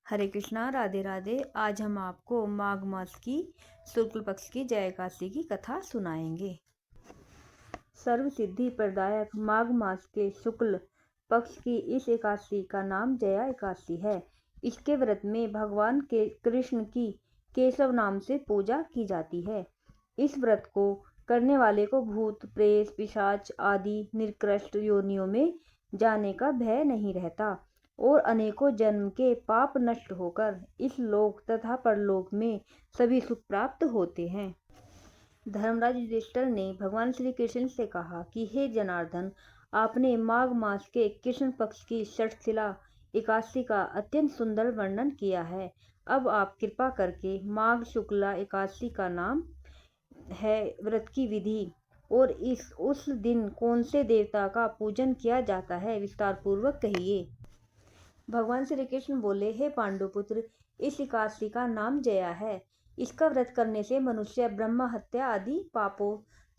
हरे कृष्णा, राधे राधे। आज हम आपको माघ मास की शुक्ल पक्ष की जया एकादशी की कथा सुनाएंगे। सर्व सिद्धि प्रदायक माघ मास के शुक्ल पक्ष की इस एकादशी का नाम जया एकादशी है। इसके व्रत में भगवान के कृष्ण की केशव नाम से पूजा की जाती है। इस व्रत को करने वाले को भूत प्रेत पिशाच आदि निकृष्ट योनियों में जाने का भय नहीं रहता और अनेकों जन्म के पाप नष्ट होकर इस लोक तथा परलोक में सभी सुख प्राप्त होते हैं। धर्मराज युधिष्ठिर ने भगवान श्री कृष्ण से कहा कि हे जनार्दन, आपने माघ मास के कृष्ण पक्ष की षटशिला एकादशी का अत्यंत सुंदर वर्णन किया है। अब आप कृपा करके माघ शुक्ला एकादशी का नाम है, व्रत की विधि और उस दिन कौन से देवता का पूजन किया जाता है विस्तार पूर्वक कहिए। भगवान श्री कृष्ण बोले, हे पांडुपुत्र, इस एकादशी का नाम जया है। इसका व्रत करने से मनुष्य ब्रह्म हत्या आदि पापों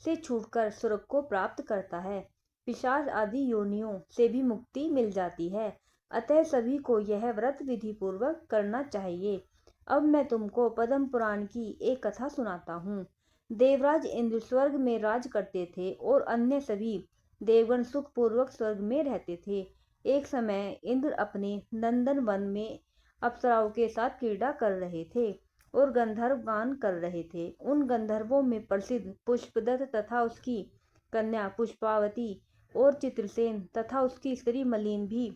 से छूटकर स्वर्ग को प्राप्त करता है। पिशाच आदि योनियों से भी मुक्ति मिल जाती है। अतः सभी को यह व्रत विधि पूर्वक करना चाहिए। अब मैं तुमको पद्म पुराण की एक कथा सुनाता हूँ। देवराज इंद्र स्वर्ग में राज करते थे और अन्य सभी देवगण सुख पूर्वक स्वर्ग में रहते थे। एक समय इंद्र अपने नंदन वन में अप्सराओं के साथ क्रीड़ा कर रहे थे और गंधर्व गान कर रहे थे। उन गंधर्वों में प्रसिद्ध पुष्पदत्त तथा उसकी कन्या पुष्पावती और चित्रसेन तथा उसकी स्त्री मलिन भी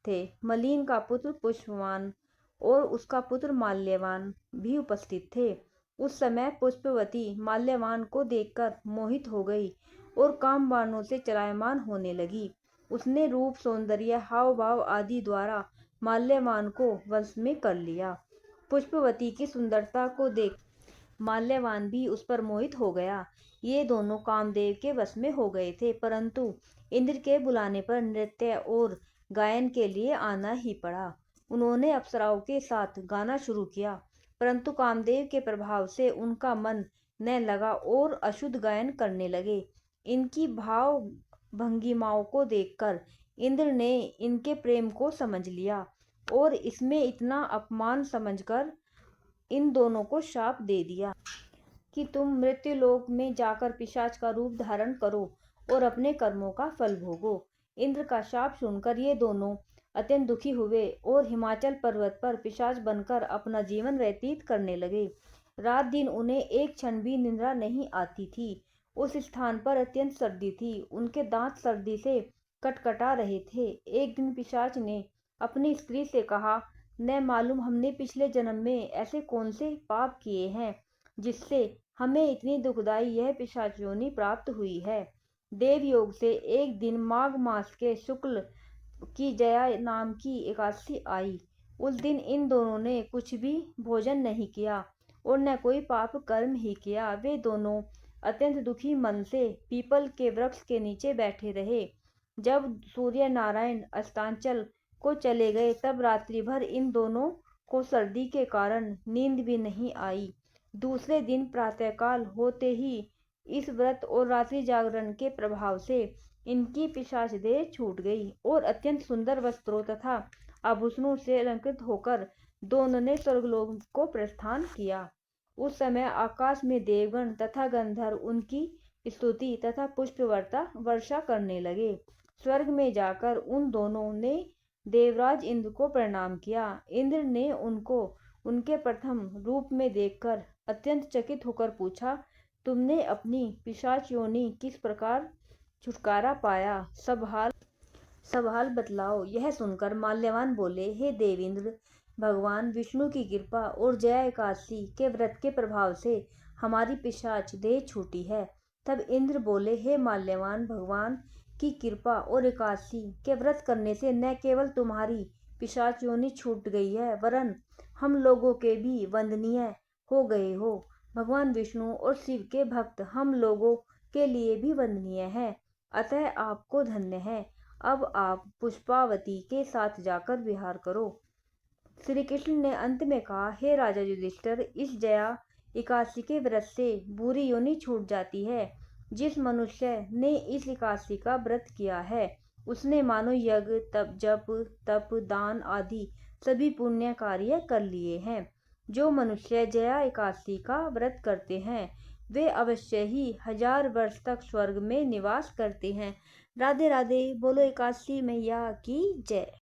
थे। मलिन का पुत्र पुष्पवान और उसका पुत्र माल्यवान भी उपस्थित थे। उस समय पुष्पवती माल्यवान को देखकर मोहित हो गई और काम बाणों से चलायमान होने लगी। उसने रूप सौंदर्य हाव भाव आदि द्वारा माल्यवान को वश में कर लिया। पुष्पवती की सुंदरता को देख माल्यवान भी उस पर मोहित हो गया। ये दोनों कामदेव के वश में हो गए थे, परंतु इंद्र के बुलाने पर नृत्य और गायन के लिए आना ही पड़ा। उन्होंने अप्सराओं के साथ गाना शुरू किया, परंतु कामदेव के प्रभाव से उनका मन न लगा और अशुद्ध गायन करने लगे। इनकी भाव भंगिमाओं को देखकर इंद्र ने इनके प्रेम को समझ लिया और इसमें इतना अपमान समझकर इन दोनों को शाप दे दिया कि तुम मृत्युलोक में जाकर पिशाच का रूप धारण करो और अपने कर्मों का फल भोगो। इंद्र का शाप सुनकर ये दोनों अत्यंत दुखी हुए और हिमाचल पर्वत पर पिशाच बनकर अपना जीवन व्यतीत करने लगे। रात दिन उन्हें एक क्षण भी निद्रा नहीं आती थी। उस स्थान पर अत्यंत सर्दी थी। उनके दांत सर्दी से कटकटा रहे थे। एक दिन पिशाच ने अपनी स्त्री से कहा, न मालूम हमने पिछले जन्म में ऐसे कौन से पाप किए हैं जिससे हमें इतनी दुखदाई यह पिशाच योनि प्राप्त हुई है। देवयोग से एक दिन माघ मास के शुक्ल की जया नाम की एकादशी आई। उस दिन इन दोनों ने कुछ भी भोजन नहीं किया और न कोई पाप कर्म ही किया। वे दोनों अत्यंत दुखी मन से पीपल के वृक्ष के नीचे बैठे रहे। जब सूर्य नारायण अस्तांचल को चले गए तब रात्रि भर इन दोनों को सर्दी के कारण नींद भी नहीं आई। दूसरे दिन प्रातःकाल होते ही इस व्रत और रात्रि जागरण के प्रभाव से इनकी पिशाच देह छूट गई और अत्यंत सुंदर वस्त्रों तथा आभूषणों से अलंकृत होकर दोनों ने स्वर्गलोक को प्रस्थान किया। उस समय आकाश में देवगण तथा गंधर्व उनकी स्तुति तथा पुष्प वर्षा करने लगे। स्वर्ग में जाकर उन दोनों ने देवराज इंद्र को प्रणाम किया। इंद्र ने उनको उनके प्रथम रूप में देखकर अत्यंत चकित होकर पूछा, तुमने अपनी पिशाच योनि किस प्रकार छुटकारा पाया? सब हाल बतलाओ। यह सुनकर माल्यवान बोले, हे देवेंद्र, भगवान विष्णु की कृपा और जया एकादशी के व्रत के प्रभाव से हमारी पिशाच देह छूटी है। तब इंद्र बोले, हे माल्यवान, भगवान की कृपा और एकादशी के व्रत करने से न केवल तुम्हारी पिशाच योनि छूट गई है, वरन हम लोगों के भी वंदनीय हो गए हो। भगवान विष्णु और शिव के भक्त हम लोगों के लिए भी वंदनीय हैं, अतः आपको धन्य है। अब आप पुष्पावती के साथ जाकर विहार करो। श्री कृष्ण ने अंत में कहा, हे राजा युधिष्ठिर, इस जया एकादशी के व्रत से बुरी योनि छूट जाती है। जिस मनुष्य ने इस एकादशी का व्रत किया है उसने मानो यज्ञ जप तप दान आदि सभी पुण्य कार्य कर लिए हैं। जो मनुष्य जया एकादशी का व्रत करते हैं वे अवश्य ही 1000 वर्ष तक स्वर्ग में निवास करते हैं। राधे राधे। बोलो एकादशी मैया की जय।